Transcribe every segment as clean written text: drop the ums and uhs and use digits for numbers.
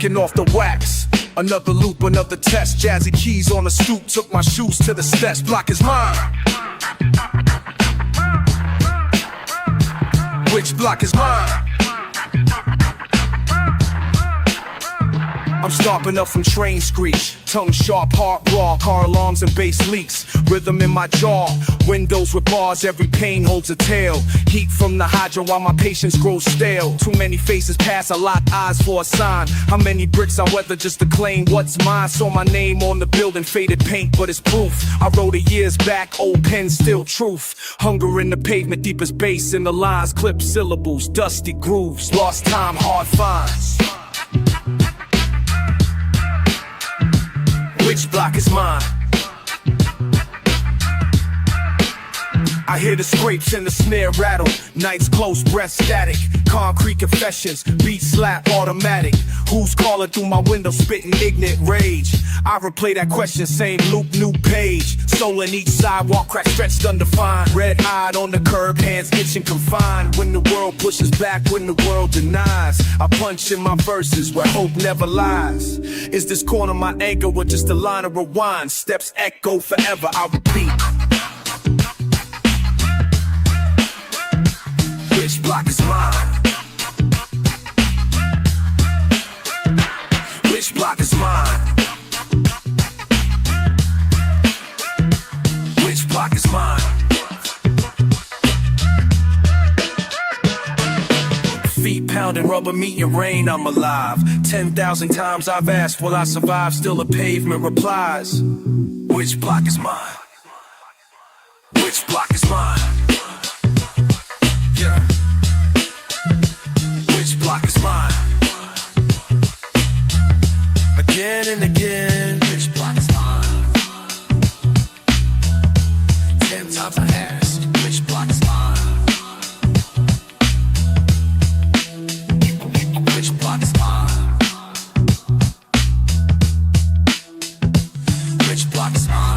breaking off the wax. Another loop, another test. Jazzy keys on the stoop, took my shoes to the steps. Block is mine. Which block is mine? I'm stomping up from train screech. Tongue sharp, heart raw, car alarms and bass leaks. Rhythm in my jaw, windows with bars, every pane holds a tale. Heat from the hydro while my patience grows stale. Too many faces pass, I lock eyes for a sign. How many bricks I weather just to claim what's mine? Saw my name on the building, faded paint, but it's proof. I wrote it years back, old pen, still truth. Hunger in the pavement, deepest bass in the lines. Clip syllables, dusty grooves. Lost time, hard finds. Which block is mine? I hear the scrapes and the snare rattle. Nights close, breath static. Concrete confessions, beat slap automatic. Who's calling through my window, spitting ignorant rage? I replay that question, same loop, new page. Soul in each sidewalk, crack stretched undefined. Red-eyed on the curb, hands itching confined. When the world pushes back, when the world denies, I punch in my verses where hope never lies. Is this corner my anger or just a line of rewind? Steps echo forever, I repeat. Which block is mine? Which block is mine? Which block is mine? Feet pounding, rubber meeting rain, I'm alive. 10,000 times I've asked, will I survive? Still a pavement replies. Which block is mine? Which block is mine? Yeah. Which block is mine? Again and again. Which block is mine? 10 times I ask, which block is mine? Which block is mine? Which block is mine?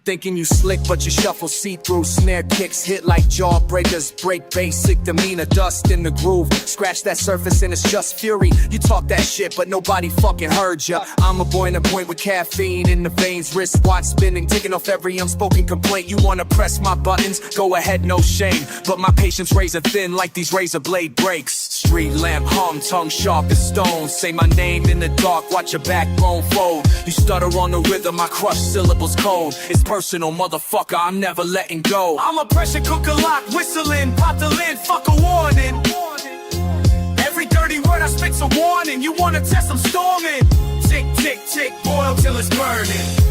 Thinking you slick, but you shuffle see-through. Snare kicks hit like jawbreakers. Break basic demeanor, dust in the groove. Scratch that surface and it's just fury. You talk that shit, but nobody fucking heard ya. I'm a boy in a point with caffeine in the veins. Wristwatch spinning, ticking off every unspoken complaint. You wanna press my buttons? Go ahead, no shame. But my patience razor thin like these razor blade breaks. Street lamp hum, tongue sharp as stone. Say my name in the dark, watch your backbone fold. You stutter on the rhythm, I crush syllables cold. It's personal, motherfucker, I'm never letting go. I'm a pressure cooker lock, whistling, pop the lid, fuck a warning. Every dirty word I spit's a warning. You wanna test, I'm storming. Tick, tick, tick, boil till it's burning.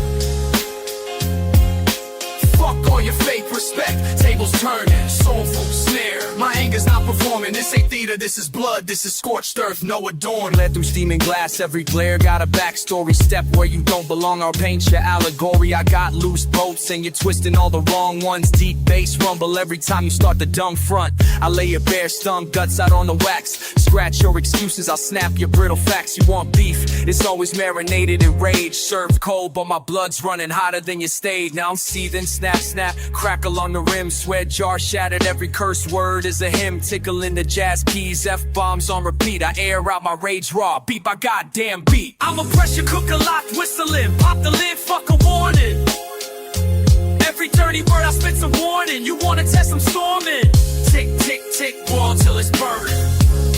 Fuck all your fake respect, tables turning. Soulful snare, my anger's not performing. This ain't theater, this is blood, this is scorched earth, no adorn. Led through steaming glass, every glare got a backstory. Step where you don't belong, I'll paint your allegory. I got loose bolts and you're twisting all the wrong ones. Deep bass rumble every time you start the dumb front. I lay your bare stump guts out on the wax. Scratch your excuses, I'll snap your brittle facts. You want beef, it's always marinated in rage. Served cold, but my blood's running hotter than you stayed. Now I'm seething, snap, snap, crackle on the rim. Sweat jar shattered, every curse word is a hymn. Tickling the jazz keys, F-bombs on repeat. I air out my rage raw, beat by goddamn beat. I'm a pressure cooker locked, whistling, pop the lid, fuck a warning. Every dirty word I spit's a warning. You wanna test, I'm storming. Tick, tick, tick, boil till it's burning.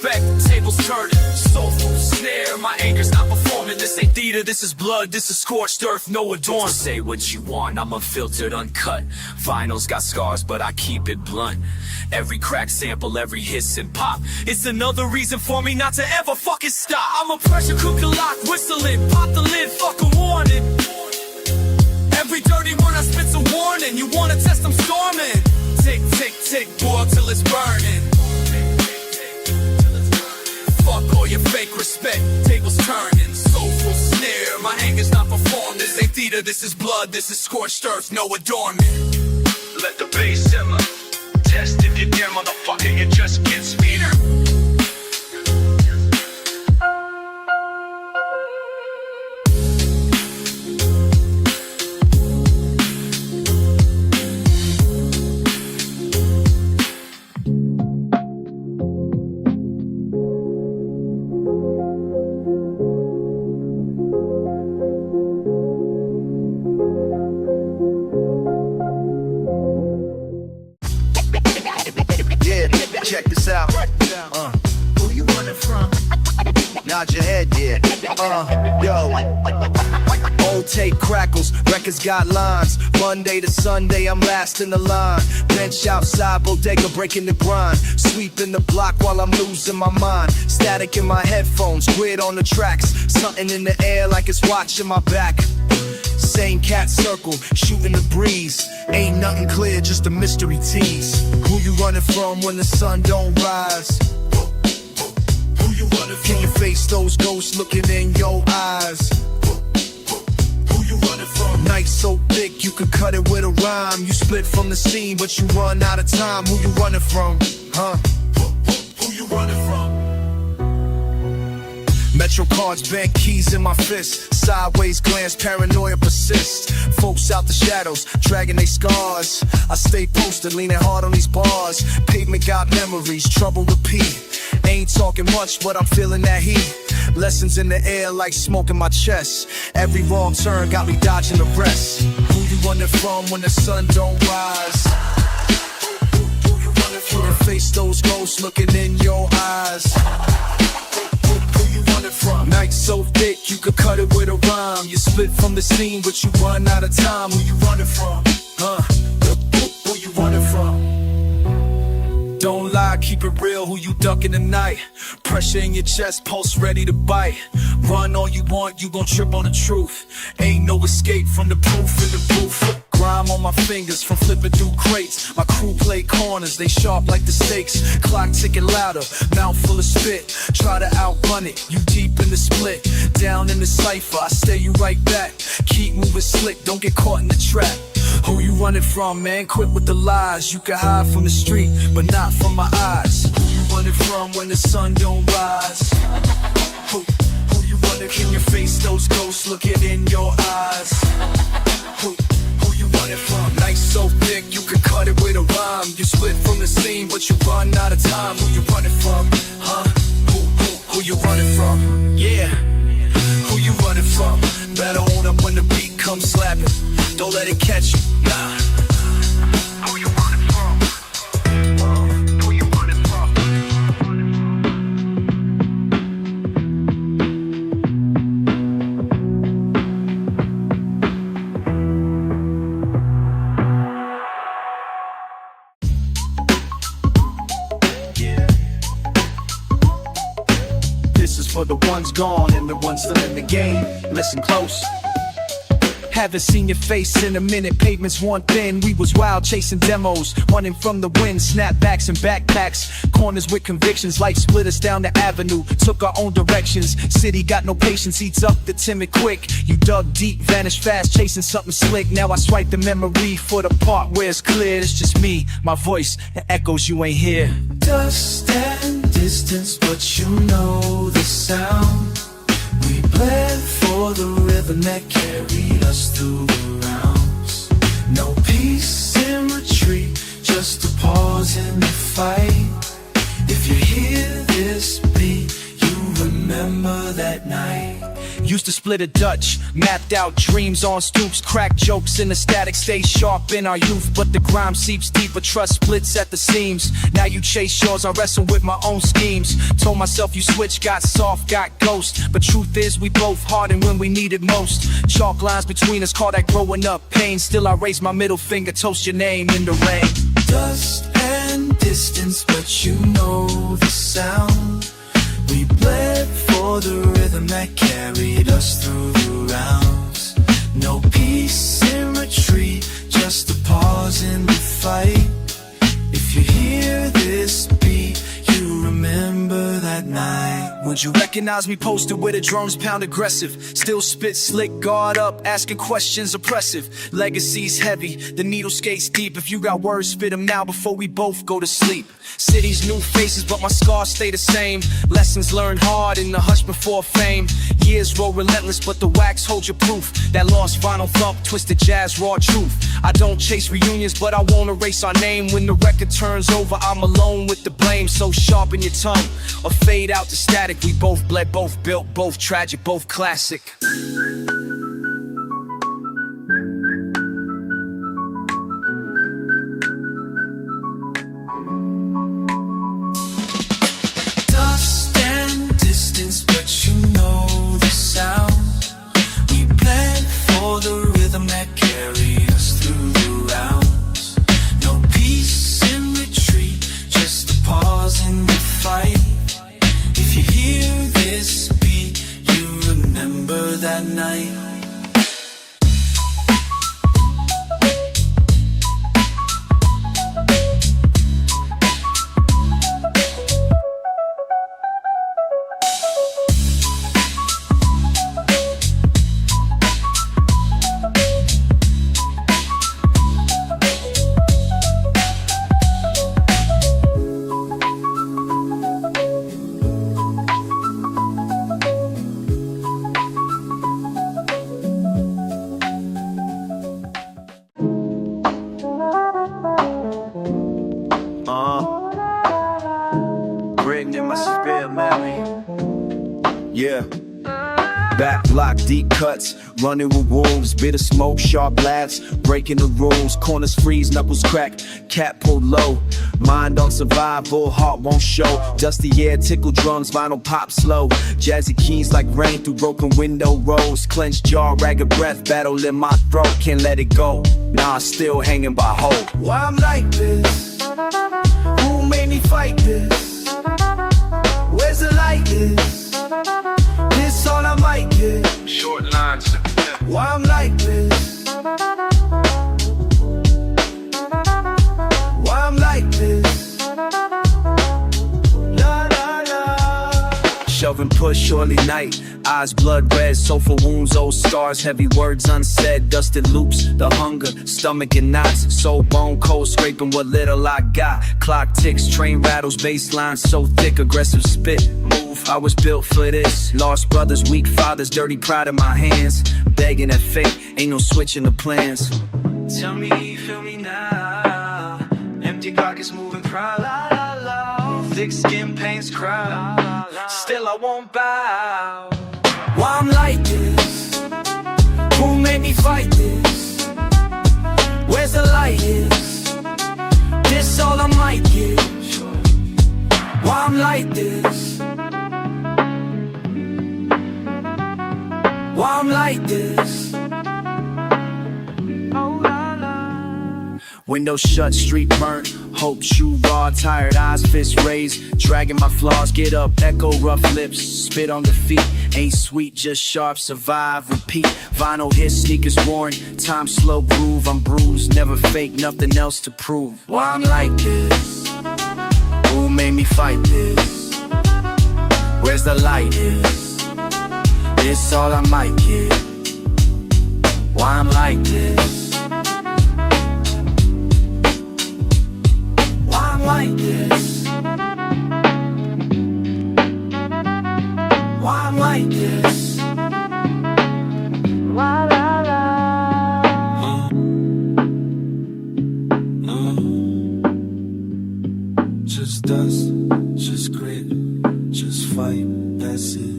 respect, tables turning, soulful snare. My anger's not performing. This ain't theater, this is blood, this is scorched earth, no adorn. Say what you want, I'm unfiltered, uncut. Vinyl's got scars, but I keep it blunt. Every crack sample, every hiss and pop. It's another reason for me not to ever fucking stop. I'm a pressure cooker lock, whistling, pop the lid, fucking warning. Every dirty word I spit's a warning. You wanna test, I'm storming. Tick, tick, tick, boil till it's burning. Fuck all your fake respect, tables turning, soulful snare. My anger's not performed, this ain't theater, this is blood, this is scorched earth, no adornment. Let the bass simmer, test if you dare, motherfucker, it just gets sweeter. Check this out. Who you running from? Nod your head, yeah. Yo. Old tape crackles, records got lines. Monday to Sunday, I'm last in the line. Bench outside, bodega breaking the grind. Sweeping the block while I'm losing my mind. Static in my headphones, grid on the tracks. Something in the air like it's watching my back. Same cat circle, shooting the breeze. Ain't nothing clear, just a mystery tease. Who you running from when the sun don't rise? Who you running from? Can you face those ghosts looking in your eyes? Who you running from? Night so thick you could cut it with a rhyme. You split from the scene but you run out of time. Who you running from? Huh? Who you running from? Metro cards, bank keys in my fist. Sideways glance, paranoia persists. Folks out the shadows, dragging they scars. I stay posted, leaning hard on these bars. Pavement got memories, trouble repeat. Ain't talking much, but I'm feeling that heat. Lessons in the air like smoke in my chest. Every wrong turn got me dodging the rest. Who you running from when the sun don't rise? Who you running from? Can you face those ghosts looking in your eyes? From. Night so thick you could cut it with a rhyme. You split from the scene but you run out of time. Who you running from? Huh? Who you running from? Don't lie, keep it real. Who you ducking tonight? Pressure in your chest, pulse ready to bite. Run all you want, you gon' trip on the truth. Ain't no escape from the proof in the booth. Grime on my fingers from flipping through crates. My crew play corners, they sharp like the stakes. Clock ticking louder, mouth full of spit. Try to outrun it, you deep in the split. Down in the cipher, I stay you right back. Keep moving slick, don't get caught in the trap. Who you running from, man? Quit with the lies. You can hide from the street, but not from my eyes. Who you running from when the sun don't rise? Who you running? Can you face those ghosts looking in your eyes? Who you running from? Night so thick you could cut it with a rhyme. You split from the scene but you run out of time. Who you running from? Huh? Who you running from? Yeah. Who you running from? Better hold up when the beat comes slapping. Don't let it catch you. Nah. Who you running from? Who you running from? This is for the ones gone and the ones still in the game. Listen close. Haven't seen your face in a minute, pavements worn thin. We was wild chasing demos, running from the wind. Snapbacks and backpacks, corners with convictions. Life split us down the avenue, took our own directions. City got no patience, eats up the timid quick. You dug deep, vanished fast, chasing something slick. Now I swipe the memory for the part where it's clear. It's just me, my voice, the echoes you ain't hear. Dust and distance, but you know the sound. We bled for the rhythm that carried us through the rounds. No peace in retreat, just a pause in the fight. If you hear this beat, you remember that night. Used to split a Dutch, mapped out dreams on stoops, crack jokes in the static, stay sharp in our youth. But the grime seeps deeper, trust splits at the seams. Now you chase yours, I wrestle with my own schemes. Told myself you switch, got soft, got ghost. But truth is we both hardened when we needed most. Chalk lines between us, call that growing up pain. Still I raise my middle finger, toast your name in the rain. Dust and distance, but you know the sound. We bled for the rhythm that carried us through the rounds. No peace in retreat, just a pause in the fight. If you hear this beat, you remember that night. Would you recognize me posted with the drums pound aggressive? Still spit slick, guard up, asking questions oppressive. Legacy's heavy, the needle skates deep. If you got words, spit them now before we both go to sleep. Cities, new faces, but my scars stay the same. Lessons learned hard in the hush before fame. Years roll relentless, but the wax holds your proof. That lost vinyl thump, twisted jazz, raw truth. I don't chase reunions, but I won't erase our name. When the record turns over, I'm alone with the blame. So sharpen your tongue, or fade out the static. We both bled, both built, both tragic, both classic. Dust and distance, but you know the sound. We bled for the rhythm that carried us through the rounds. No peace in retreat, just a pause in the fight. If you hear this beat, you remember that night. Written in my spirit, Mary. Yeah. Back block, deep cuts, running with wolves. Bitter smoke, sharp laughs, breaking the rules. Corners freeze, knuckles crack, cat pulled low. Mind on survival, heart won't show. Dusty air, tickle drums, vinyl pop slow. Jazzy keys like rain through broken window rolls. Clenched jaw, ragged breath, battle in my throat. Can't let it go, nah, still hanging by hope. Why I'm like this? Who made me fight this? Where's the light is? This all I might get. Short lines. Why I'm like this? Why I'm like this? La la la. Shove and push, surely night. Eyes blood red, soulful wounds, old scars, heavy words unsaid. Dusted loops, the hunger, stomach and knots. Soul bone cold, scraping what little I got. Clock ticks, train rattles, baseline so thick. Aggressive spit, move, I was built for this. Lost brothers, weak fathers, dirty pride in my hands. Begging at fate, ain't no switching the plans. Tell me you feel me now. Empty pockets moving proud, la la la. Thick skin pains crowd, still I won't bow. Why I'm like this? Who made me fight this? Where's the light is? This all I might get. Why I'm like this? Why I'm like this? Oh la la. Windows shut, street burnt, hope shoe raw, tired eyes, fists raised, dragging my flaws, get up, echo rough lips, spit on the feet, ain't sweet, just sharp, survive, repeat, vinyl hits, sneakers worn, time slow groove, I'm bruised, never fake, nothing else to prove. Why I'm like this? Who made me fight this? Where's the light is? This all I might get. Why I'm like this? Why I'm like this? Why I'm like this? La la la. Just dust, just grit, just fight, that's it.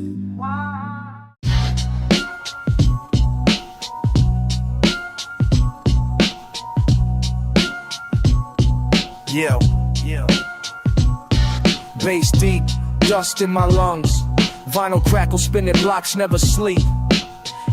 Yeah, yeah. Bass deep, dust in my lungs. Vinyl crackle, spinning blocks, never sleep.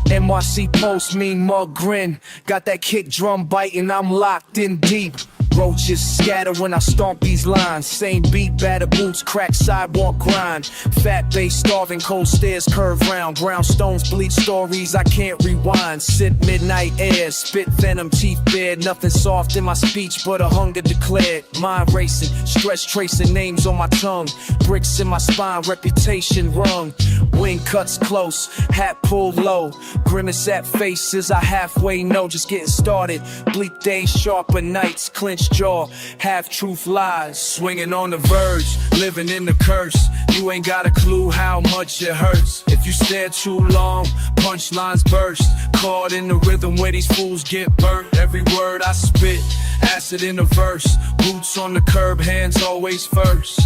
NYC post, mean mug grin. Got that kick drum biting, I'm locked in deep. Roaches scatter when I stomp these lines. Same beat, batter boots, crack sidewalk grind. Fat bass starving, cold stairs curve round. Brownstones bleed stories I can't rewind. Sit midnight air, spit venom, teeth bared. Nothing soft in my speech but a hunger declared. Mind racing, stress tracing names on my tongue. Bricks in my spine, reputation rung. Wing cuts close, hat pulled low. Grimace at faces I halfway know, just getting started. Bleak days, sharper nights, clenched jaw, half-truth lies, swinging on the verge, living in the curse. You ain't got a clue how much it hurts. If you stare too long, punchlines burst. Caught in the rhythm where these fools get burnt. Every word I spit, acid in the verse. Boots on the curb, hands always first.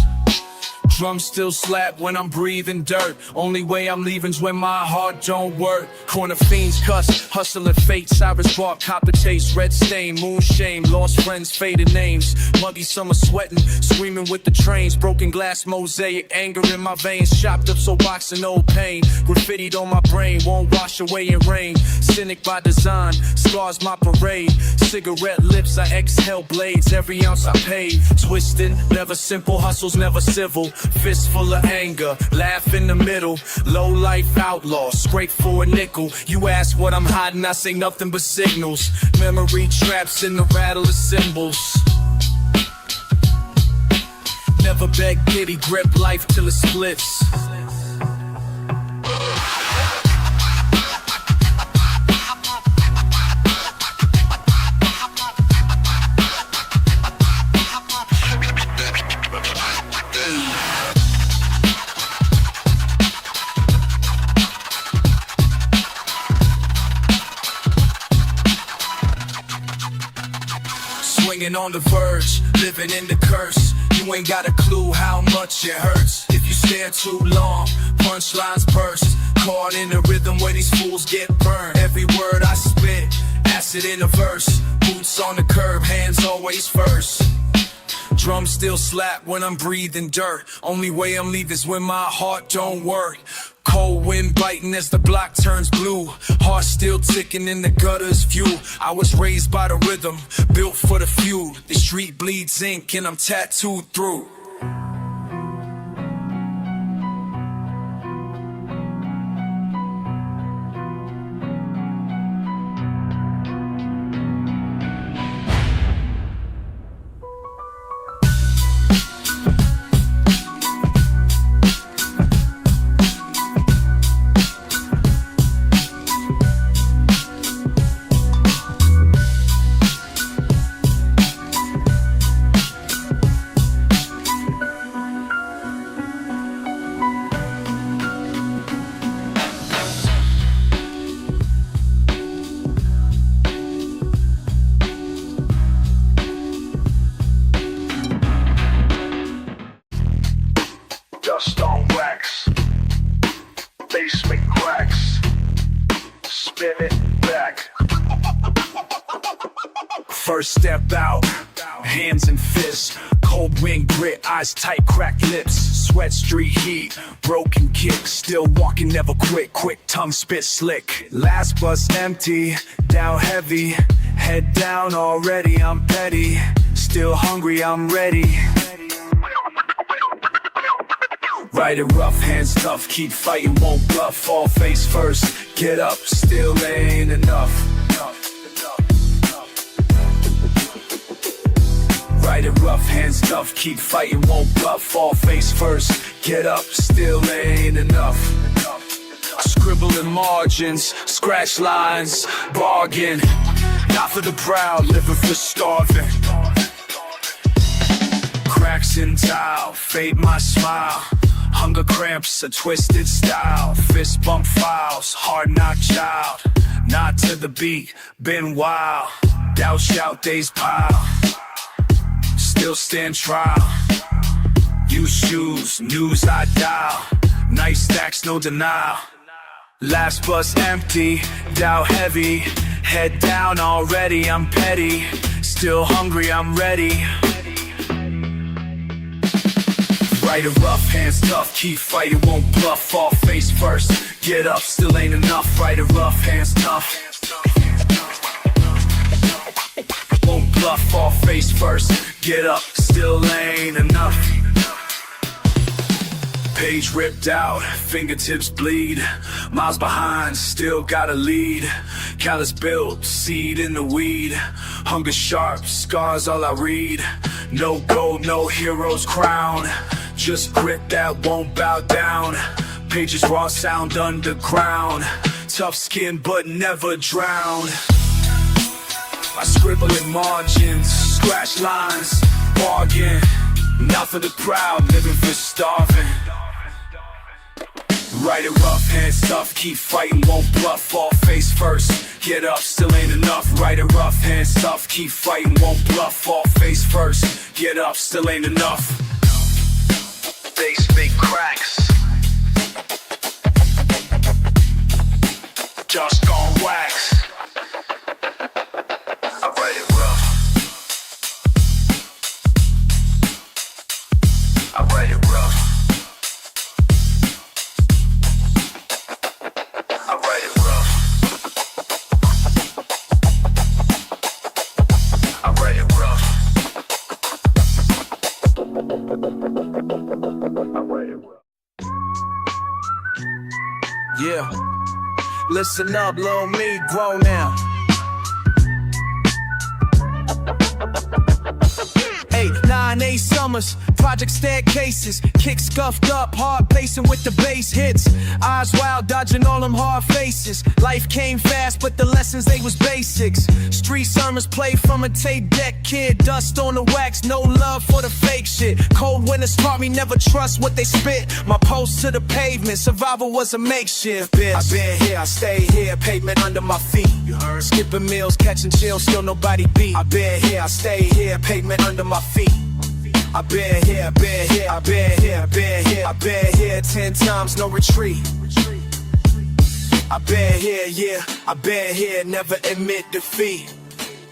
Drums still slap when I'm breathing dirt. Only way I'm leaving's when my heart don't work. Corner fiends cuss, hustling fate. Cyrus bark, copper taste, red stain, moon shame. Lost friends, faded names. Muggy summer sweating, screaming with the trains. Broken glass mosaic, anger in my veins. Chopped up so boxing old pain. Graffitied on my brain, won't wash away in rain. Cynic by design, scars my parade. Cigarette lips, I exhale blades. Every ounce I paid, twisting, never simple. Hustles never civil. Fist full of anger, laugh in the middle. Low life outlaw, scrape for a nickel. You ask what I'm hiding, I say nothing but signals. Memory traps in the rattle of cymbals. Never beg pity, grip life till it splits. Swinging on the verge, living in the curse. You ain't got a clue how much it hurts. If you stare too long, punchlines burst. Caught in the rhythm where these fools get burned. Every word I spit, acid in a verse. Boots on the curb, hands always first. Drums still slap when I'm breathing dirt. Only way I'm leaving's when my heart don't work. Cold wind biting as the block turns blue. Heart still ticking in the gutter's view. I was raised by the rhythm, built for the feud. The street bleeds ink and I'm tattooed through. Dust on wax, basement cracks, spin it back. First step out, hands and fists. Cold wind grit, eyes tight, cracked lips. Sweat street heat, broken kick. Still walking, never quit, quick tongue spit slick. Last bus empty, down heavy. Head down already, I'm petty. Still hungry, I'm ready. Right it rough, hands tough, keep fighting, won't bluff. Fall face first, get up, still ain't enough. Right it rough, hands tough, keep fighting, won't bluff. Fall face first, get up, still ain't enough. I scribble in margins, scratch lines, bargain. Not for the proud, living for starving. Cracks in tile, fade my smile. Hunger cramps, a twisted style. Fist bump files, hard knock child. Not to the beat, been wild. Doubt shout days pile. Still stand trial. Use shoes, news I dial. Nice stacks, no denial. Last bus empty, doubt heavy. Head down already, I'm petty. Still hungry, I'm ready. Right or rough, hands tough, keep fighting, won't bluff, fall face first. Get up, still ain't enough. Right or rough, hands tough, won't bluff, fall face first. Get up, still ain't enough. Page ripped out, fingertips bleed. Miles behind, still got a lead. Callous built, seed in the weed. Hunger sharp, scars all I read. No gold, no hero's crown. Just grit that won't bow down. Pages raw, sound underground. Tough skin but never drown. I scribble in margins, scratch lines, bargain. Not for the proud, living for starving. Right and rough, hands tough, keep fighting, won't bluff, fall face first. Get up, still ain't enough. Right and rough, hands tough, keep fighting, won't bluff, fall face first. Get up, still ain't enough. Bass make cracks. Just gon' wax. I write it rough. I write it rough. I write it rough. I write it rough. I write it rough. Yeah, listen up, little me, grow now. 8, 9, 8 summers, project staircases, kick scuffed up, hard pacing with the bass hits. Eyes wild, dodging all them hard faces. Life came fast, but the lessons, they was basics. Street sermons played from a tape deck, kid. Dust on the wax, no love for the fake shit. Cold winters taught me never trust what they spit. My post to the pavement, survival was a makeshift, bitch. I been here, I stay here, pavement under my feet. You heard? Skipping meals, catching chills, still nobody beat. I been here, I stay here, pavement under my feet. I been here, been here, I been here, been here, I been here 10 times, no retreat. I been here, yeah, I been here, never admit defeat.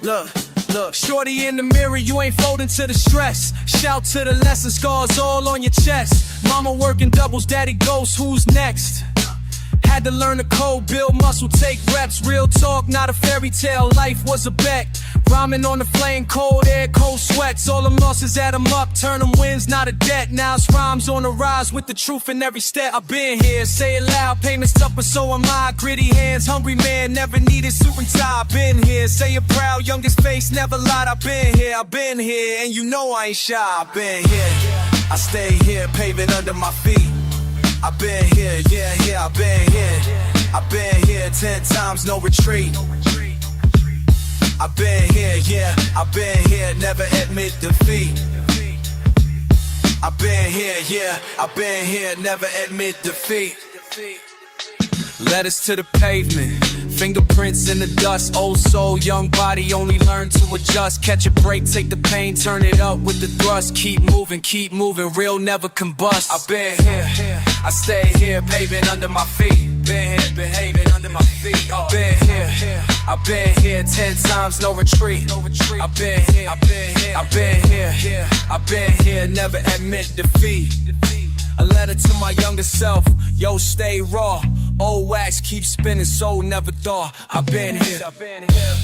Look, shorty in the mirror, you ain't folding to the stress. Shout to the lesson, scars all on your chest. Mama working doubles, daddy ghosts, who's next? Had to learn the code, build muscle, take reps. Real talk, not a fairy tale, life was a bet. Rhyming on the flame, cold air, cold sweats. All them losses add them up, turn them wins, not a debt. Now it's rhymes on the rise with the truth in every step. I've been here, say it loud, payments tough, but so am I. Gritty hands, hungry man, never needed suit and tie. I've been here, say it proud, youngest face, never lied. I've been here, and you know I ain't shy. I've been here, I stay here, paving under my feet. I've been here, yeah, I've been here. I've been here 10 times, no retreat. I've been here, yeah, I've been here, never admit defeat. I've been here, yeah, I've been here, never admit defeat. Letters to the pavement, fingerprints in the dust. Old soul, young body, only learn to adjust. Catch a break, take the pain, turn it up with the thrust. Keep moving, real never combust. I've been here, I stay here, paving under my feet. Been here, behaving under my feet. I've been here, I've been here 10 times, no retreat. I've been here, I've been here, I've been here, I've been here, never admit defeat. A letter to my younger self, yo, stay raw. Old wax keep spinning, soul never thaw. I've been here, I've been here.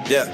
Yeah.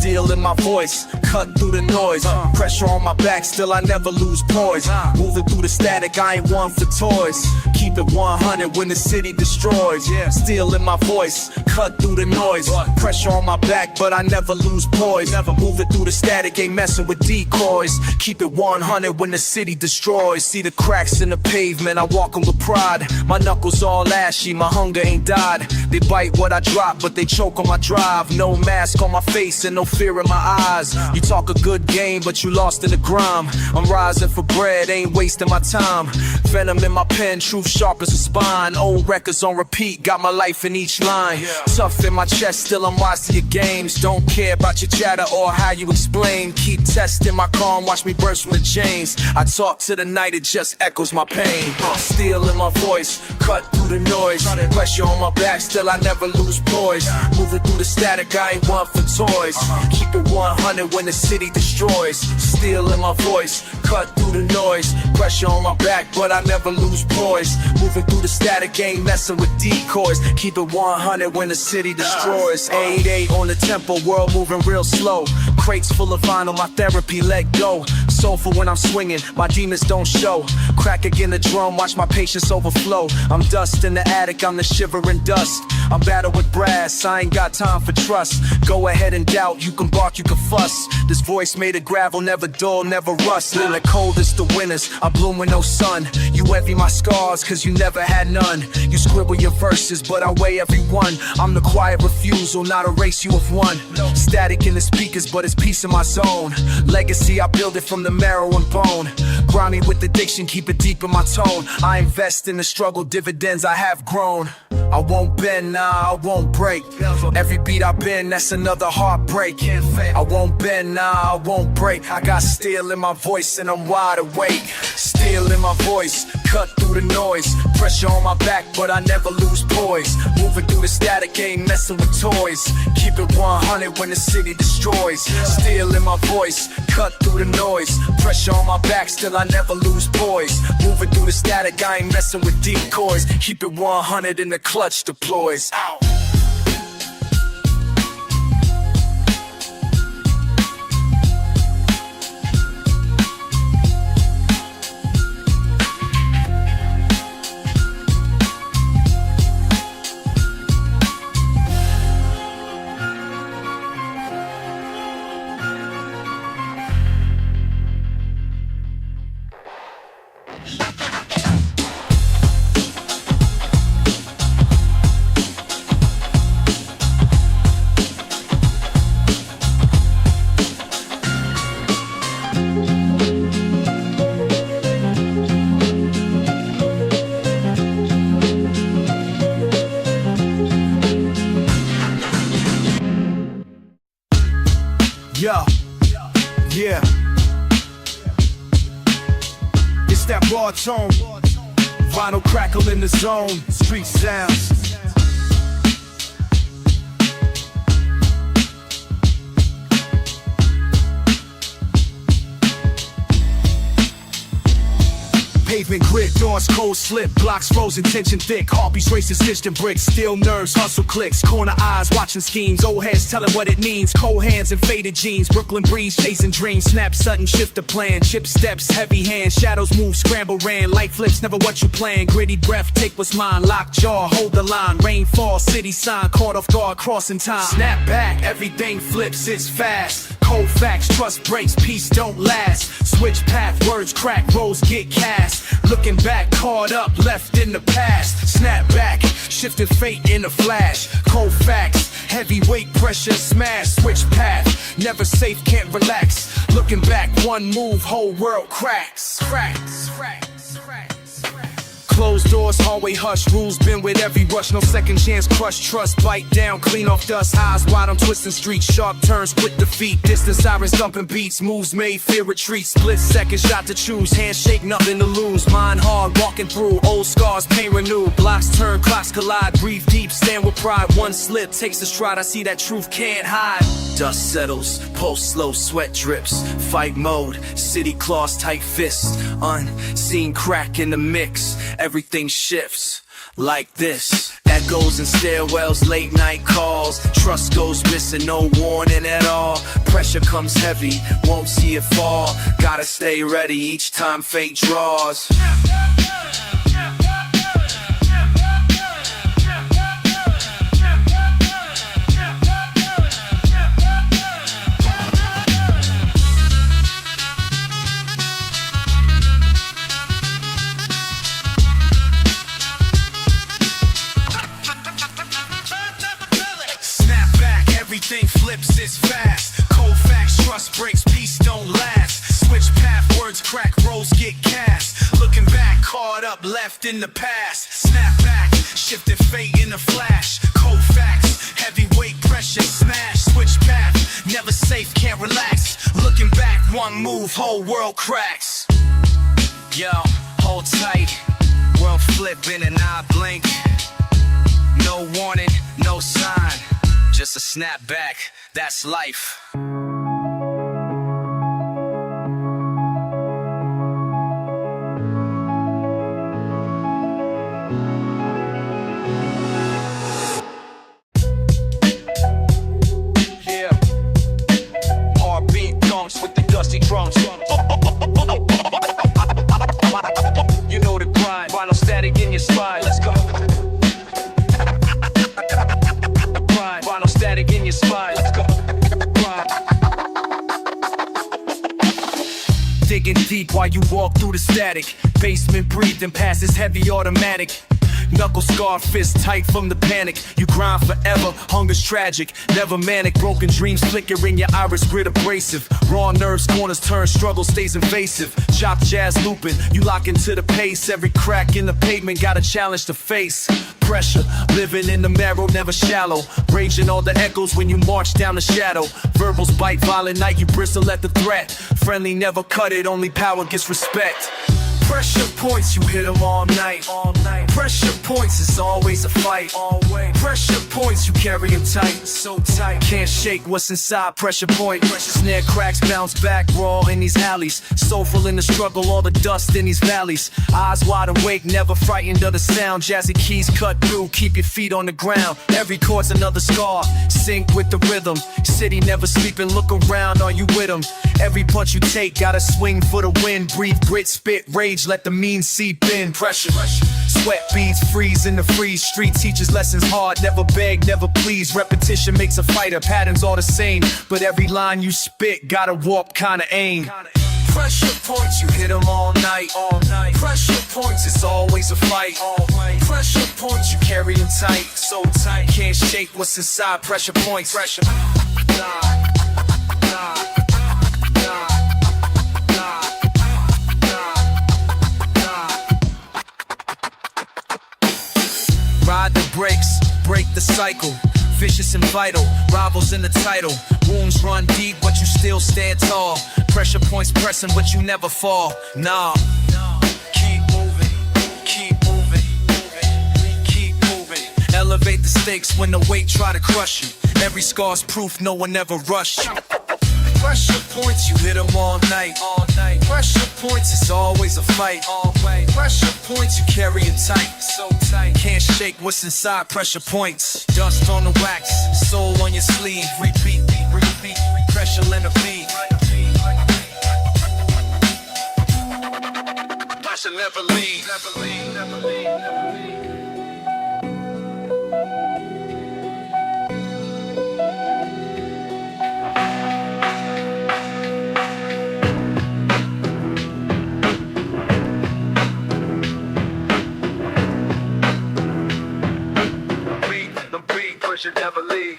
Steel in my voice, cut through the noise. Pressure on my back, still I never lose poise. Moving through the static, I ain't one for toys. Keep it 100 when the city destroys. Steel in my voice, cut through the noise. Pressure on my back, but I never lose poise. Never moving through the static, ain't messing with decoys. Keep it 100 when the city destroys. See the cracks in the pavement, I walk 'em with pride. My knuckles all ashy, my hunger ain't died. They bite what I drop, but they choke on my drive. No mask on my face and no fear in my eyes. You talk a good game, but you lost in the grime. I'm rising for bread, ain't wasting my time. Venom in my pen, truth sharp as a spine. Old records on repeat, got my life in each line. Tough in my chest, still I'm wise to your games. Don't care about your chatter or how you explain. Keep testing my calm, watch me burst from the chains. I talk to the night, it just echoes my pain. Steel in my voice, cut through the noise. Pressure on my back, still I never lose poise. Moving through the static, I ain't one for toys. Keep it 100 when the city destroys. Steel in my voice, cut through the noise. Pressure on my back, but I never lose poise. Moving through the static, ain't messing with decoys. Keep it 100 when the city destroys. 8-8 on the tempo, world moving real slow. Crates full of vinyl, my therapy let go. Soulful when I'm swinging, my demons don't show. Crack again the drum, watch my patience overflow. I'm dust in the attic, I'm the shivering dust. I'm battle with brass, I ain't got time for trust. Go ahead and doubt, you can bark, you can fuss. This voice made of gravel, never dull, never rust. In the coldest of winters, I bloom with no sun. You envy my scars, cause you never had none. You scribble your verses, but I weigh every one. I'm the quiet refusal, not a race you have won. Static in the speakers, but it's peace in my zone. Legacy, I build it from the marrow and bone. Grimy with addiction, keep it deep in my tone. I invest in the struggle, dividends I have grown. I won't bend, nah, I won't break. Every beat I bend, that's another heartbreak. I won't bend, nah, I won't break. I got steel in my voice and I'm wide awake. Steel in my voice, cut through the noise. Pressure on my back, but I never lose poise. Moving through the static, ain't messing with toys. Keep it 100 when the city destroys. Steel in my voice, cut through the noise. Pressure on my back, still I never lose poise. Moving through the static, I ain't messing with decoys. Keep it 100 in the clutch deploys. Ow. Yeah. It's that raw tone. Vinyl crackle in the zone. Street sounds. Pavement grit, doors cold slip, blocks frozen, tension thick. Heartbeats racing, stitched in bricks. Steel nerves, hustle clicks. Corner eyes, watching schemes. Old heads telling what it means. Cold hands and faded jeans. Brooklyn breeze, chasing dreams. Snap, sudden shift the plan. Chip steps, heavy hands. Shadows move, scramble, ran. Light flips, never what you plan. Gritty breath, take what's mine. Lock jaw, hold the line. Rainfall, city sign. Caught off guard, crossing time. Snap back, everything flips, it's fast. Cold facts, trust breaks, peace don't last. Switch path, words crack, roads get cast. Looking back, caught up, left in the past. Snap back, shifted fate in a flash. Cold facts, heavyweight pressure smash. Switch path, never safe, can't relax. Looking back, one move, whole world cracks. Cracks, cracks, cracks. Closed doors, hallway hush, rules been with every rush. No second chance, crush, trust, bite down, clean off dust. Eyes wide on twisting streets, sharp turns, quick defeat. Distance, sirens thumping beats, moves made, fear retreat. Split second shot to choose, handshake, nothing to lose. Mind hard, walking through, old scars, pain renewed. Blocks turn, clocks collide, breathe deep, stand with pride. One slip, takes a stride, I see that truth can't hide. Dust settles, pulse slow, sweat drips. Fight mode, city claws, tight fists. Unseen crack in the mix, everything shifts like this. As Echoes and stairwells, late night calls. Trust goes missing, no warning at all. Pressure comes heavy, won't see it fall. Gotta stay ready each time fate draws. Everything flips this fast. Cold facts, trust breaks, peace don't last. Switch path, words crack, roles get cast. Looking back, caught up, left in the past. Snap back, shifted fate in a flash. Cold facts, heavyweight pressure, smash. Switch path, never safe, can't relax. Looking back, one move, whole world cracks. Yo, hold tight. World flip in an eye blink. No warning, no sign. Just a snap back, that's life. Yeah. Heartbeat dunks with the dusty drums. You know the grind, vinyl static in your spine. Let's go. Vinyl static in your spine. Let's go. Digging deep while you walk through the static. Basement breathing past this heavy automatic. Knuckle scar, fist tight from the panic. You grind forever, hunger's tragic. Never manic, broken dreams flickering your iris grit abrasive. Raw nerves, corners turn, struggle stays invasive. Chop jazz looping, you lock into the pace. Every crack in the pavement got a challenge to face. Pressure, living in the marrow, never shallow. Raging all the echoes when you march down the shadow. Verbals bite, violent night, you bristle at the threat. Friendly never cut it, only power gets respect. Pressure points, you hit them all night. Pressure points, it's always a fight. Pressure points, you carry them tight. So tight, can't shake what's inside. Pressure point, snare cracks, bounce back raw in these alleys. Soulful in the struggle, all the dust in these valleys. Eyes wide awake, never frightened of the sound. Jazzy keys cut through, keep your feet on the ground. Every chord's another scar, sync with the rhythm. City never sleeping, look around, are you with them? Every punch you take, gotta swing for the win. Breathe, grit, spit, rage, let the mean seep in. Pressure, sweat beads, freeze in the freeze. Street teaches lessons hard, never beg, never please. Repetition makes a fighter, patterns all the same. But every line you spit, gotta warp, kinda aim. Pressure points, you hit them all night. Pressure points, it's always a fight. Pressure points, you carry them tight. So tight, can't shake what's inside. Pressure points. Pressure. Ride the brakes, break the cycle. Vicious and vital, rivals in the title. Wounds run deep, but you still stand tall. Pressure points pressing, but you never fall. Nah. Keep moving, keep moving, keep moving. Elevate the stakes when the weight try to crush you. Every scar's proof, no one ever rushed you. Pressure points, you hit them all night. Pressure points, it's always a fight. Pressure points, you carry it tight. So tight, can't shake what's inside. Pressure points, dust on the wax, soul on your sleeve. Repeat, repeat, pressure in the beat. Pressure never leave, never leave, never leave, never leave. Should never leave.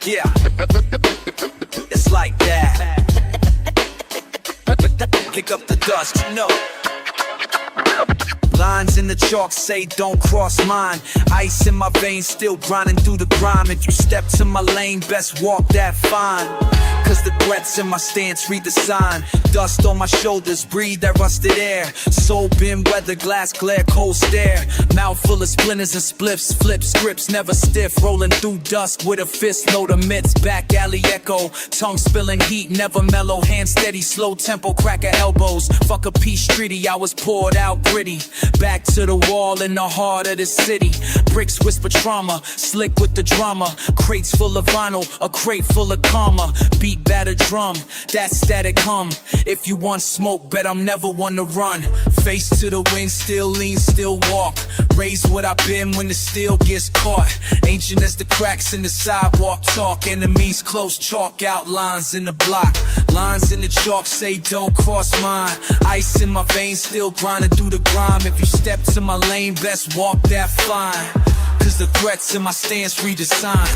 Yeah. It's like that. Kick up the dust, you know. Lines in the chalk say don't cross mine. Ice in my veins, still grinding through the grime. If you step to my lane, best walk that fine. Cause the threats in my stance read the sign. Dust on my shoulders, breathe that rusted air. Soul bend, weather, glass glare, cold stare. Mouth full of splinters and spliffs, flip scripts, never stiff. Rolling through dusk with a fist load of mitts. Back alley echo, tongue spilling heat, never mellow. Hand steady, slow tempo, crack of elbows. Fuck a piece streety, I was poured out gritty. Back to the wall in the heart of the city. Bricks whisper trauma, slick with the drama. Crates full of vinyl, a crate full of karma. Beat batter drum, that static hum. If you want smoke, bet I'm never one to run. Face to the wind, still lean, still walk. Raise what I've been when the steel gets caught. Ancient as the cracks in the sidewalk talk. Enemies close, chalk outlines in the block. Lines in the chalk say don't cross mine. Ice in my veins, still grinding through the grime. If you step to my lane, best walk that fine. Cause the threats in my stance read the sign.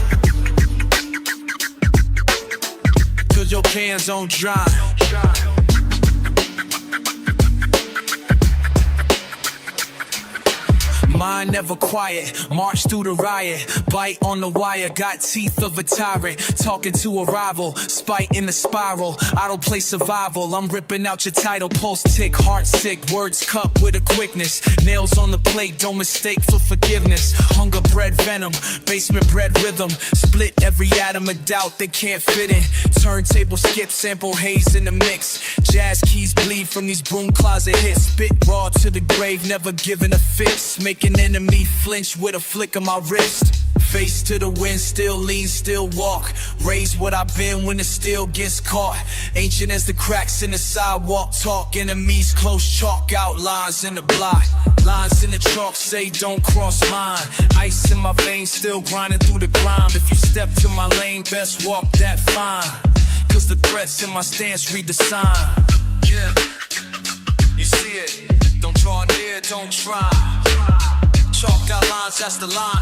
Cause your cans don't dry. Mind never quiet, march through the riot. Bite on the wire, got teeth of a tyrant. Talking to a rival, spite in the spiral. I don't play survival, I'm ripping out your title. Pulse tick, heart sick, words cut with a quickness. Nails on the plate, don't mistake for forgiveness. Hunger bred venom, basement bred rhythm. Split every atom of doubt they can't fit in. Turntable skip, sample haze in the mix. Jazz keys bleed from these broom closet hits. Spit raw to the grave, never giving a fix. Making enemy flinch with a flick of my wrist. Face to the wind, still lean, still walk. Raise what I've been when the steel gets caught. Ancient as the cracks in the sidewalk talk. Enemies close, chalk outlines in the block. Lines in the chalk say don't cross mine. Ice in my veins, still grinding through the grime. If you step to my lane, best walk that fine. Cause the threats in my stance read the sign. Yeah, you see it. Don't draw near, don't try. Chalked out lines, that's the line.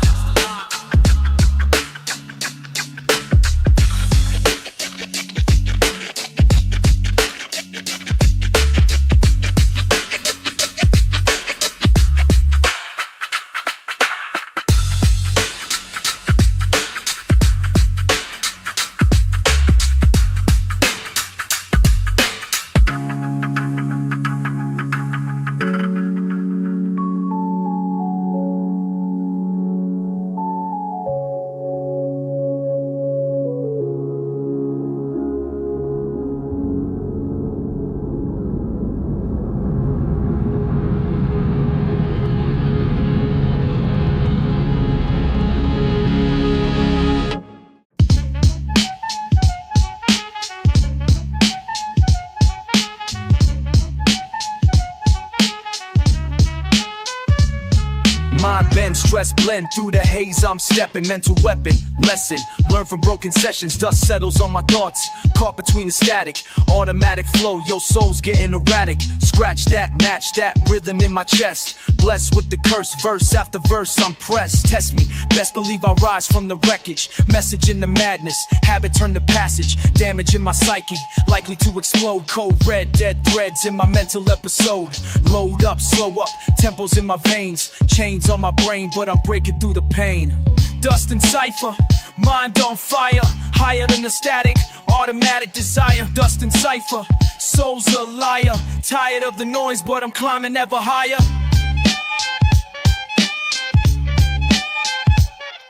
Mind bend, stress blend through the haze I'm stepping. Mental weapon, lesson, learn from broken sessions. Dust settles on my thoughts, caught between the static. Automatic flow, your soul's getting erratic. Scratch that, match that rhythm in my chest. Blessed with the curse, verse after verse I'm pressed. Test me, best believe I rise from the wreckage. Message in the madness, habit turn to passage. Damage in my psyche, likely to explode. Cold red, dead threads in my mental episode. Load up, slow up, tempos in my veins. Chains on my brain, but I'm breaking through the pain. Dust and cipher, mind on fire. Higher than the static, automatic desire. Dust and cipher, soul's a liar. Tired of the noise, but I'm climbing ever higher.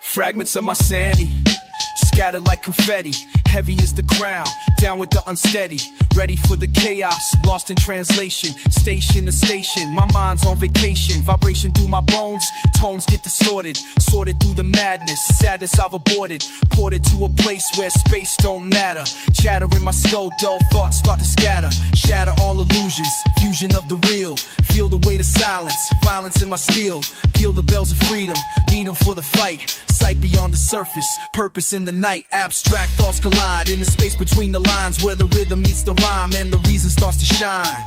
Fragments of my sanity, scattered like confetti. Heavy as the ground, down with the unsteady. Ready for the chaos, lost in translation. Station to station, my mind's on vacation. Vibration through my bones, tones get distorted. Sorted through the madness, sadness I've aborted. Ported to a place where space don't matter. Chatter in my skull, dull thoughts start to scatter. Shatter all illusions, fusion of the real. Feel the weight of silence, violence in my steel. Feel the bells of freedom, need them for the fight. Sight beyond the surface, purpose in the night. Abstract thoughts collide in the space between the lines, where the rhythm meets the rhyme and the reason starts to shine.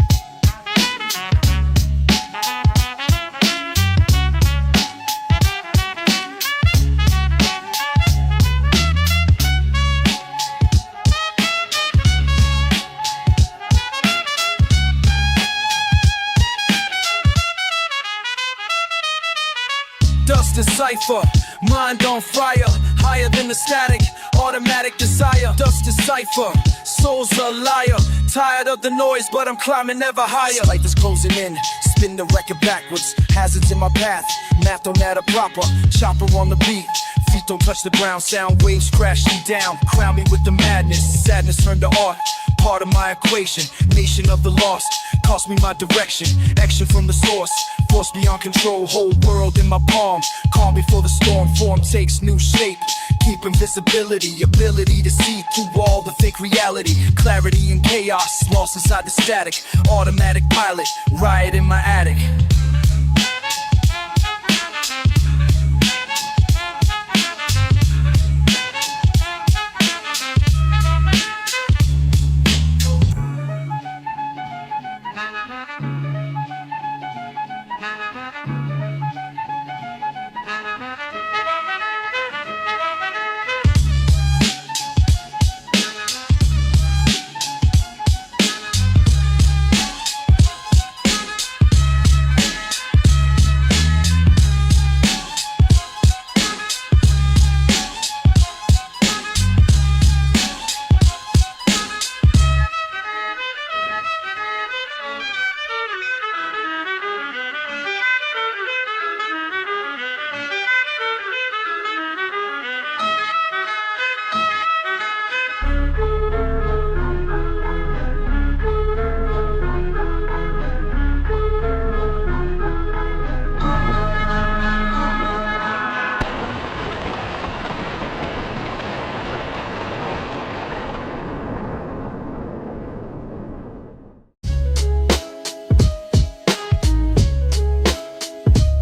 cipher, mind on fire, higher than the static, automatic desire, dust decipher, soul's a liar, tired of the noise but I'm climbing ever higher. Life is closing in, spin the record backwards, hazards in my path, math don't matter proper, chopper on the beat, feet don't touch the ground, sound waves crashing down, crown me with the madness, sadness turned to art, part of my equation, nation of the lost, cost me my direction, action from the source, force beyond control, whole world in my palm, calm before the storm, form takes new shape, keep invisibility, ability to see through all the fake reality, clarity and chaos, lost inside the static, automatic pilot, riot in my attic.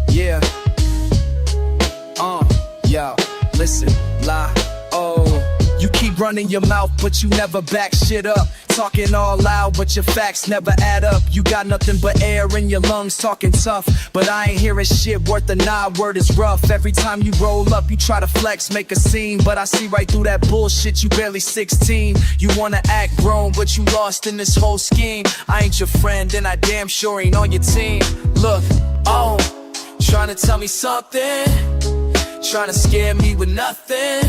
Yeah. Yo, listen, lie. Oh, you keep running your mouth, but you never back shit up. Talking all loud, but your facts never add up. You got nothing but air in your lungs, talking tough, but I ain't hearing shit worth a nod. Word is rough. Every time you roll up, you try to flex, make a scene, but I see right through that bullshit. You barely 16. You wanna act grown, but you lost in this whole scheme. I ain't your friend, and I damn sure ain't on your team. Look, oh, trying to tell me something, trying to scare me with nothing.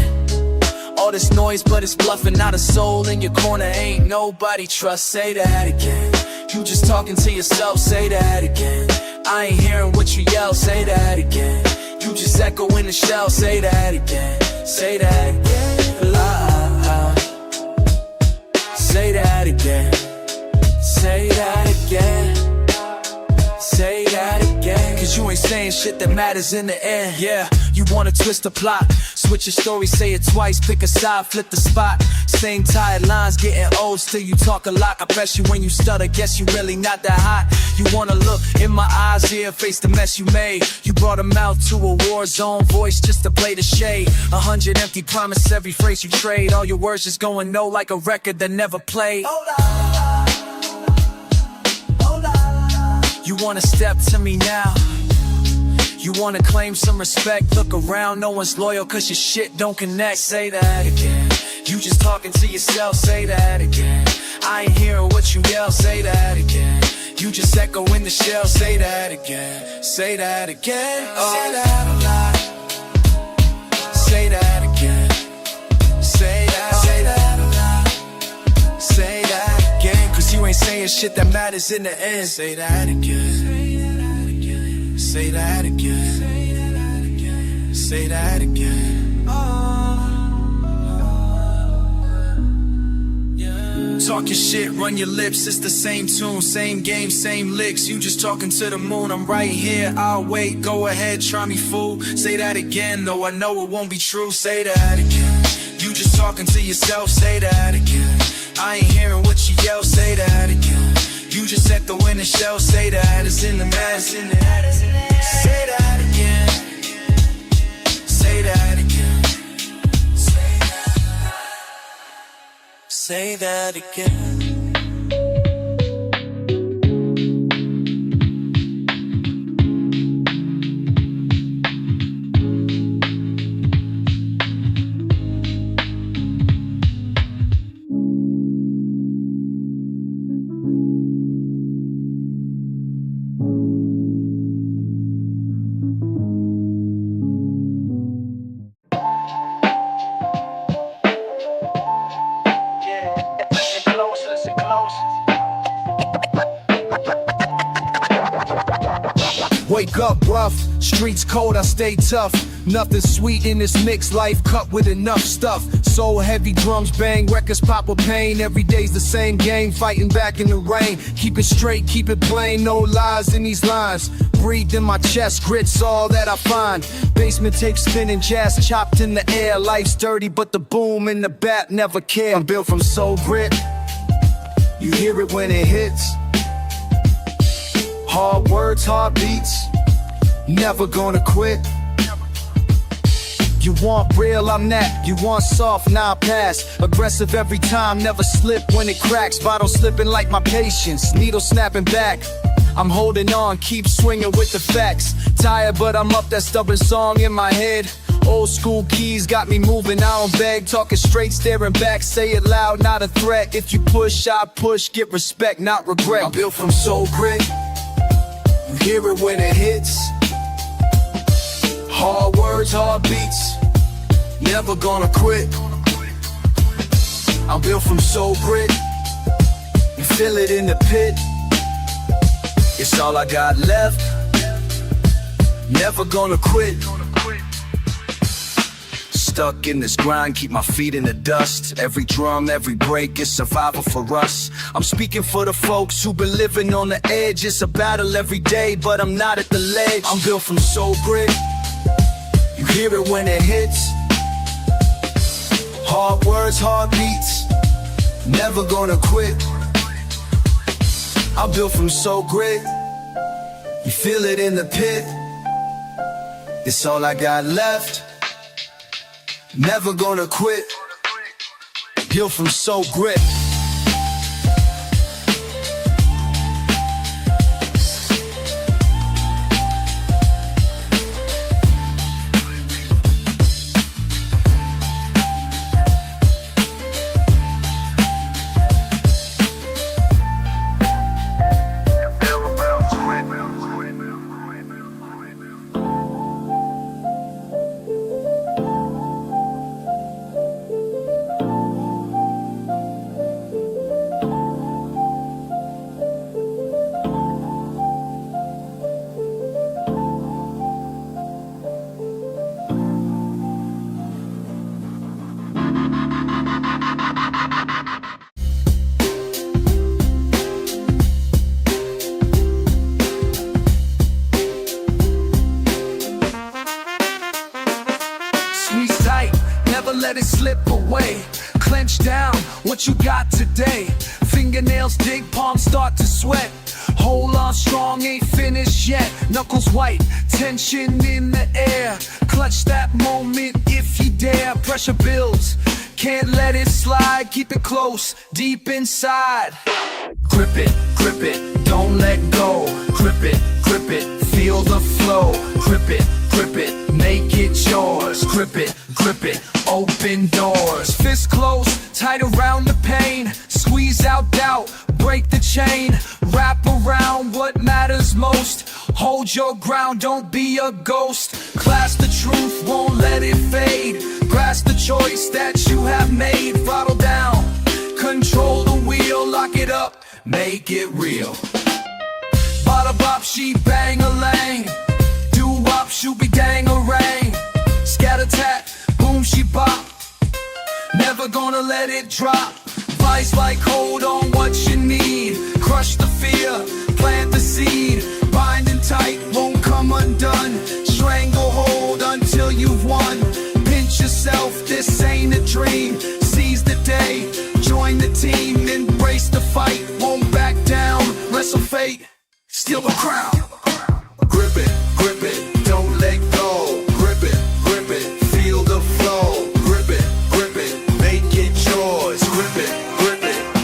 All this noise, but it's bluffing. Not a soul in your corner, ain't nobody trust. Say that again. You just talking to yourself. Say that again. I ain't hearing what you yell. Say that again. You just echo in the shell. Say that again. Say that again. Say that again. Say that again. Say that again. Cause you ain't saying shit that matters in the end. Yeah, you wanna twist the plot, switch your story, say it twice, pick a side, flip the spot. Same tired lines, getting old, still you talk a lot. I bet you when you stutter, guess you really not that hot. You wanna look in my eyes, here, face the mess you made. You brought a mouth to a war zone, voice just to play the shade. 100 empty promise, every phrase you trade. All your words just going no like a record that never played. You wanna step to me now, you wanna claim some respect. Look around, no one's loyal cause your shit don't connect. Say that again. You just talking to yourself. Say that again. I ain't hearing what you yell. Say that again. You just echo in the shell. Say that again. Say that again. Say that a lot. Say that again. Say that. Say that a lot. Say that again. Cause you ain't saying shit that matters in the end. Say that again. Say that again. Say that again. Say that again. Talk your shit, run your lips, it's the same tune, same game, same licks. You just talking to the moon, I'm right here, I'll wait. Go ahead, try me fool. Say that again, though I know it won't be true. Say that again. You just talking to yourself. Say that again. I ain't hearing what you yell. Say that again. You just echo in the shell. Say that it's in the mass. Say that again. Say that again. Say that again. Wake up rough, streets cold, I stay tough. Nothing sweet in this mix, life cut with enough stuff. So heavy, drums bang, records pop with pain. Every day's the same game, fighting back in the rain. Keep it straight, keep it plain, no lies in these lines. Breathe in my chest, grit's all that I find. Basement tape spinning, jazz chopped in the air. Life's dirty, but the boom and the bat never care. I'm built from soul grit, you hear it when it hits. Hard words, hard beats, never gonna quit. You want real, I'm that. You want soft, now pass. Aggressive every time, never slip when it cracks. Bottle slipping like my patience, needle snapping back. I'm holding on, keep swinging with the facts. Tired, but I'm up, that stubborn song in my head. Old school keys got me moving, I don't beg. Talking straight, staring back, say it loud, not a threat. If you push, I push, get respect, not regret. I'm built from soul grit, you hear it when it hits. Hard words, hard beats, never gonna quit. I'm built from soul grit, you feel it in the pit. It's all I got left, never gonna quit. Stuck in this grind, keep my feet in the dust. Every drum, every break is survival for us. I'm speaking for the folks who been living on the edge. It's a battle every day, but I'm not at the ledge. I'm built from soul grit, you hear it when it hits. Hard words, hard beats, never gonna quit. I'm built from soul grit, you feel it in the pit. It's all I got left, never gonna quit. Built from soul grit. Let it slip away. Clench down what you got today. Fingernails dig, palms start to sweat. Hold on strong, ain't finished yet. Knuckles white, tension in the air. Clutch that moment if you dare. Pressure builds, can't let it slide. Keep it close, deep inside. Grip it, don't let go. Grip it, feel the flow. Grip it, make it yours. Grip it, open doors. Fist close, tight around the pain. Squeeze out doubt, break the chain. Wrap around what matters most. Hold your ground, don't be a ghost. Clasp the truth, won't let it fade. Grasp the choice that you have made. Throttle down, control the wheel. Lock it up, make it real. Bada bop, she bang a lang. Do wop, shoot be dang a rang. Scatter tat, boom she bop. Never gonna let it drop. Vice like hold on what you need. Crush the fear, plant the seed. Binding tight, won't come undone. Strangle hold until you've won. Pinch yourself, this ain't a dream. Seize the day, join the team. Embrace the fight, won't back down. Wrestle fate, steal the crown. Grip it, don't let go. Grip it, feel the flow. Grip it, make it yours. Grip it,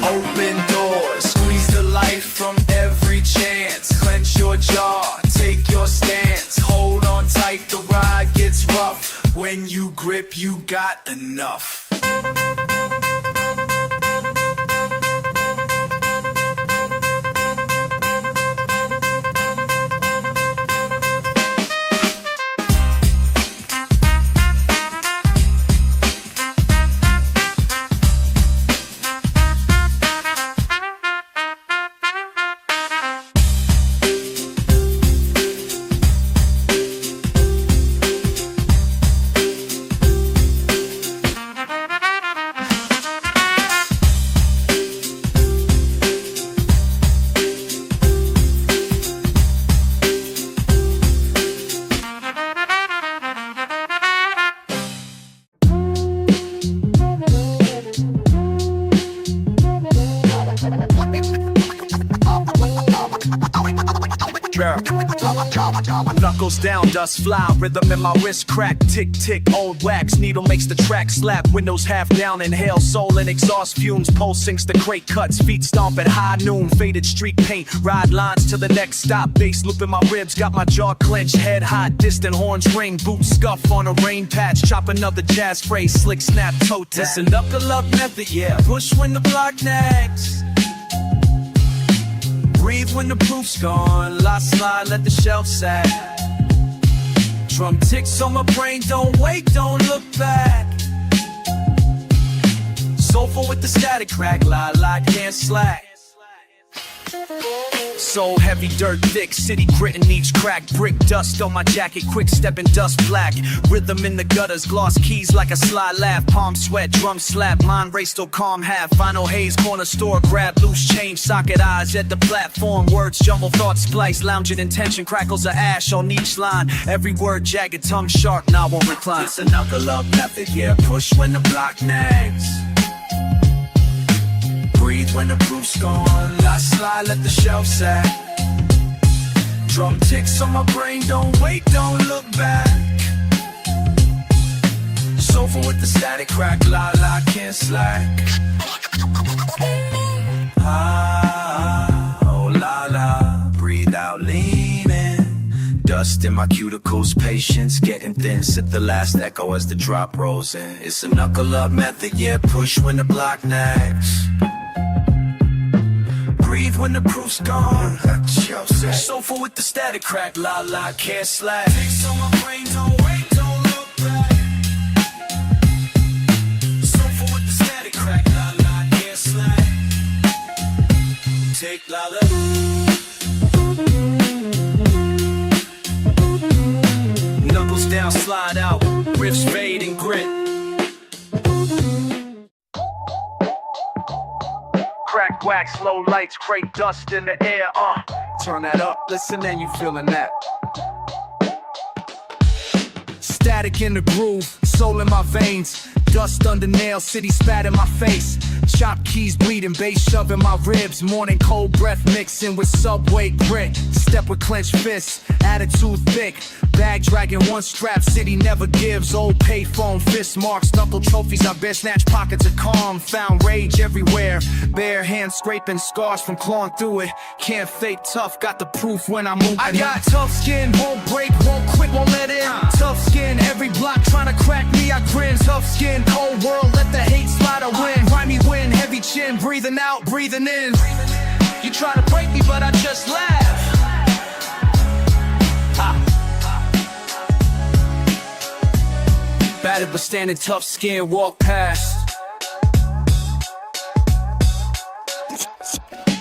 open doors. Squeeze the life from every chance. Clench your jaw, take your stance. Hold on tight, the ride gets rough. When you grip, you got enough. Knuckles down, dust fly, rhythm in my wrist crack. Tick tick, old wax, needle makes the track slap. Windows half down, inhale, soul and exhaust fumes. Pulse sinks the crate cuts, feet stomp at high noon. Faded street paint, ride lines to the next stop. Bass loop in my ribs, got my jaw clenched. Head hot, distant horns ring. Boots scuff on a rain patch. Chop another jazz phrase, slick snap, toe tap. It's a knuckle up method, yeah. Push when the block nags. Breathe when the proof's gone. Lot slide, let the shelf sag. Drum ticks on my brain, don't wait, don't look back. Soulful with the static crack, la la, can't slack. So heavy, dirt thick, city gritting each crack. Brick dust on my jacket, quick stepping dust black. Rhythm in the gutters, gloss keys like a sly laugh. Palm sweat, drum slap, mind race still calm half. Vinyl haze, corner store, grab loose change. Socket eyes at the platform, words jumble, thoughts splice. Lounging in tension, crackles of ash on each line. Every word jagged, tongue sharp, now won't recline. It's a knuckle up method, yeah, push when the block nags. Breathe when the proof's gone. I slide, let the shelf sag. Drum ticks on my brain, don't wait, don't look back. Soulful with the static crack, la la, can't slack. Ah, oh la la, breathe out, lean in. Dust in my cuticles, patience getting thin. Sip the last echo as the drop rolls in. It's a knuckle up method, yeah, push when the block nags. Breathe when the proof's gone. Soulful with the static crack, la la, can't slack. Ticks on my brain, don't wait, don't look back. Soulful with the static crack, la la, can't slack. Take la la. Knuckles down, slide out, riffs fade and grit. Crack wax, low lights, crate dust in the air, turn that up, listen and you feeling that. Static in the groove, soul in my veins. Dust under nails, city spat in my face. Chop keys bleeding, bass shoving my ribs. Morning cold breath mixing with subway grit. Step with clenched fists, attitude thick. Bag dragging one strap, city never gives. Old payphone, fist marks, knuckle trophies. I bear snatch pockets of calm, found rage everywhere. Bare hands scraping scars from clawing through it. Can't fake tough, got the proof when I move. I got tough skin, won't break, won't quit, won't let in. Tough skin, every block trying to crack me, I grin. Tough skin, cold world, let the hate slide, I win. Grimy win, heavy chin, breathing out, breathing in. You try to break me, but I just laugh. Battered but standing, tough skin, walk past.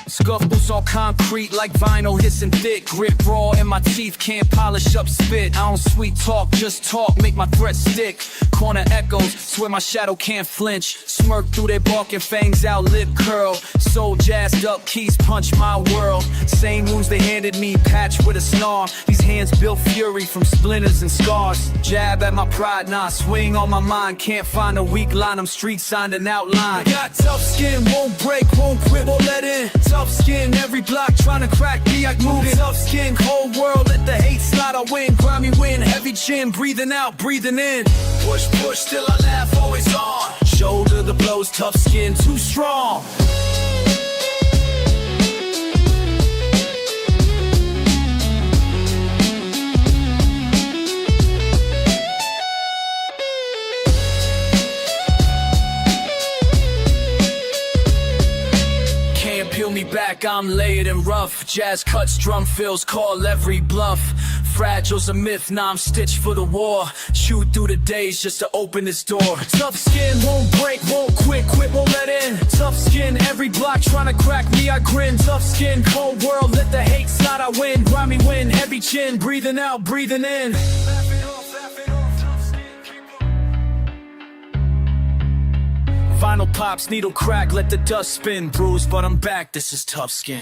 Scuff boots on concrete like vinyl, hissing thick. Grip raw and my teeth can't polish up spit. I don't sweet talk, just talk, make my threats stick. Corner echoes, swear my shadow can't flinch. Smirk through their barking fangs out, lip curl. Soul jazzed up, keys punch my world. Same wounds they handed me, patched with a snarl. These hands built fury from splinters and scars. Jab at my pride, nah, swing on my mind. Can't find a weak line, I'm street signed and outlined. Got tough skin, won't break, won't quit, won't let in. Tough skin, every block trying to crack me, I move it. Tough skin, cold world, let the hate slide, I win. Grimy win, heavy chin, breathing out, breathing in. Push, push, still I laugh, always on. Shoulder the blows, tough skin, too strong. Peel me back, I'm layered and rough. Jazz cuts, drum fills, call every bluff. Fragile's a myth, now I'm stitched for the war. Chew through the days just to open this door. Tough skin, won't break, won't quit, quit, won't let in. Tough skin, every block trying to crack me, I grin. Tough skin, cold world, let the hate slide, I win. Grimy win, heavy chin, breathing out, breathing in. Vinyl pops, needle crack, let the dust spin. Bruised, but I'm back, this is tough skin.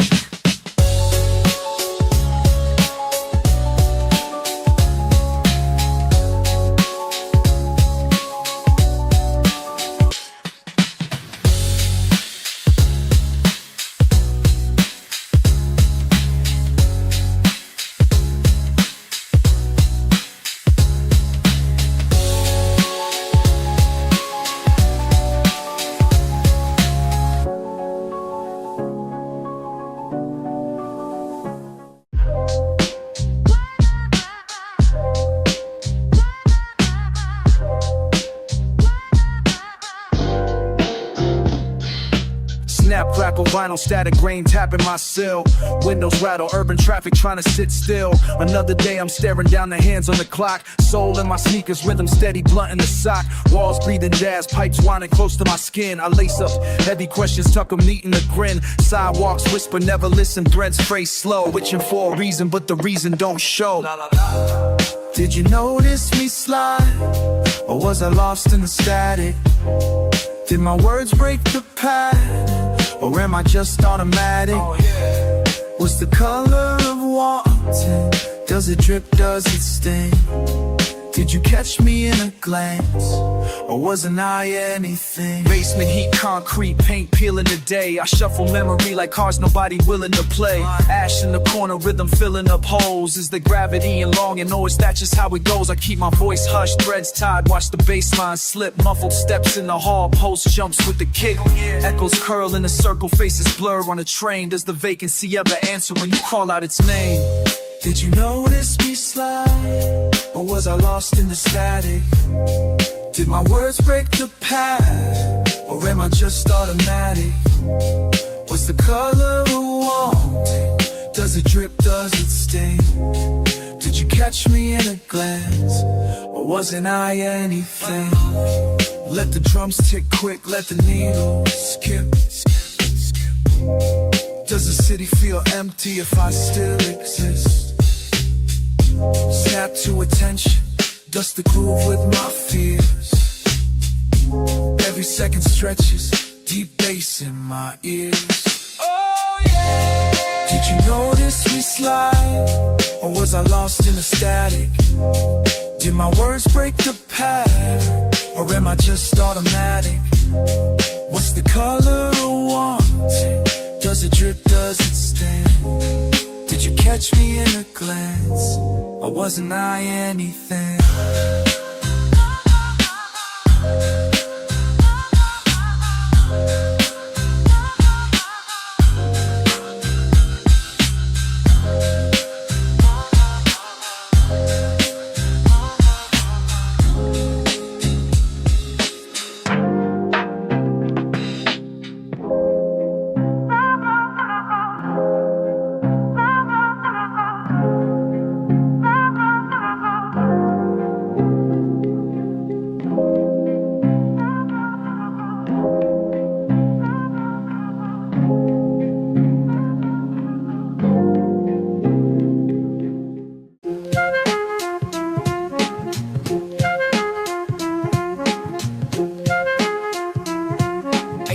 vinyl, static rain tapping my sill. Windows rattle, urban traffic trying to sit still. Another day I'm staring down the hands on the clock. Soul in my sneakers, rhythm steady, blunt in the sock. Walls breathing jazz, pipes winding close to my skin. I lace up heavy questions, tuck them neat in a grin. Sidewalks whisper, never listen, threads phrase slow. Witching for a reason, but the reason don't show. Did you notice me slide? Or was I lost in the static? Did my words break the pattern? Or am I just automatic? Was the color of wanting? Does it drip, does it sting? Did you catch me in a glance? Or wasn't I anything? Basement heat, concrete, paint peeling the day. I shuffle memory like cars nobody willing to play. Ash in the corner, rhythm filling up holes. Is the gravity and long and always that's just how it goes. I keep my voice hushed, threads tied, watch the bass line slip. Muffled steps in the hall, post jumps with the kick. Echoes curl in a circle, faces blur on a train. Does the vacancy ever answer when you call out its name? Did you notice me slide? Or was I lost in the static? Did my words break the pattern? Or am I just automatic? What's the color of wanting? Does it drip, does it sting? Did you catch me in a glance? Or wasn't I anything? Let the drums tick quick, let the needle skip. Does the city feel empty if I still exist? Snap to attention, dust the groove with my fears. Every second stretches, deep bass in my ears. Oh yeah! Did you notice me slide? Or was I lost in the static? Did my words break the pattern? Or am I just automatic? What's the color of wanting? Does it drip, does it sting? Did you catch me in a glance? Or wasn't I anything?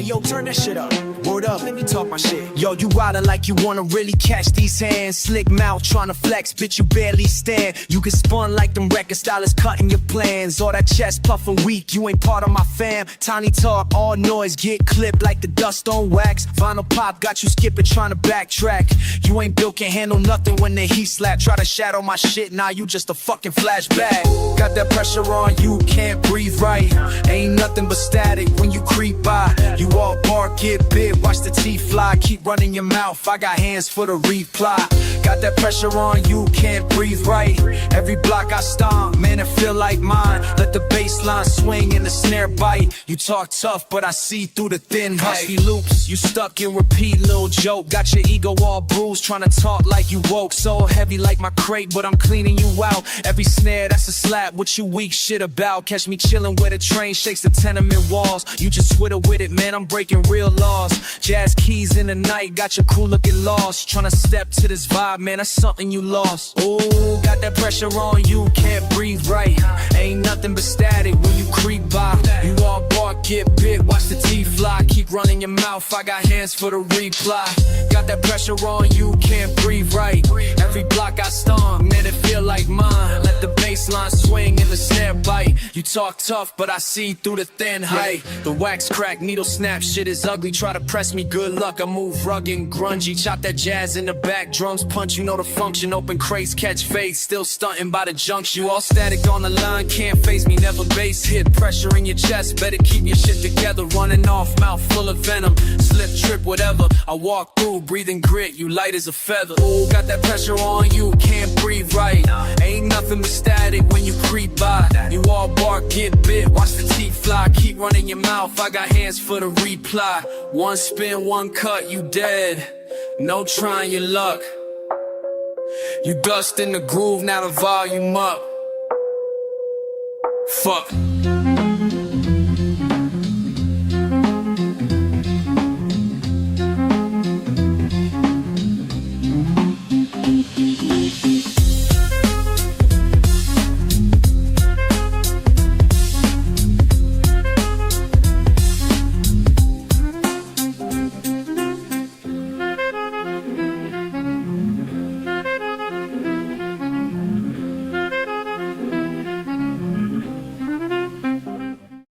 Yo, turn that shit up. Word up, let me talk my shit. Yo, you wildin' like you wanna really catch these hands. Slick mouth tryna flex, bitch, you barely stand. You get spun like them record stylists cutting your plans. All that chest puffin' weak, you ain't part of my fam. Tiny talk, all noise, get clipped like the dust on wax. Vinyl pop got you skipping, tryna backtrack. You ain't built, can handle nothing when the heat slap. Try to shadow my shit, now you just a fucking flashback. Got that pressure on you, can't breathe right. Ain't nothing but static when you creep by. You all bark, get big, watch the teeth fly. Keep running your mouth, I got hands for the reply. Got that pressure on you, can't breathe right. Every block I stomp, man, it feel like mine. Let the bass line swing and the snare bite. You talk tough, but I see through the thin husky loops. You stuck in repeat, little joke. Got your ego all bruised, trying to talk like you woke. So heavy like my crate, but I'm cleaning you out. Every snare, that's a slap, what you weak shit about. Catch me chillin' where the train shakes the tenement walls. You just twitter with it, man, I'm breaking real laws. Jazz keys in the night, got your cool looking lost. Tryna step to this vibe, man, that's something you lost. Ooh, got that pressure on you, can't breathe right. Ain't nothing but static when you creep by. You all bark, get big, watch the teeth fly. Keep running your mouth, I got hands for the reply. Got that pressure on you, can't breathe right. Every block I stomp, man, it feel like mine. Let the bass line swing and the snare bite. You talk tough, but I see through the thin height. The wax crack, needle snap, shit is ugly. Try to press me, good luck, I move rugged and grungy. Chop that jazz in the back, drums punch, you know the function. Open crates, catch fades, still stunting by the junction. You all static on the line, can't face me, never bass hit. Pressure in your chest, better keep your shit together. Running off, mouth full of venom. Slip, trip, whatever. I walk through, breathing grit, you light as a feather. Ooh, got that pressure on you, can't breathe right. Ain't nothing but static when you creep by. You all bark, get bit, watch the teeth fly. Keep running your mouth, I got hands for the reply. One spin, one uncut, you dead. No trying your luck. You dust in the groove, now the volume up. Fuck.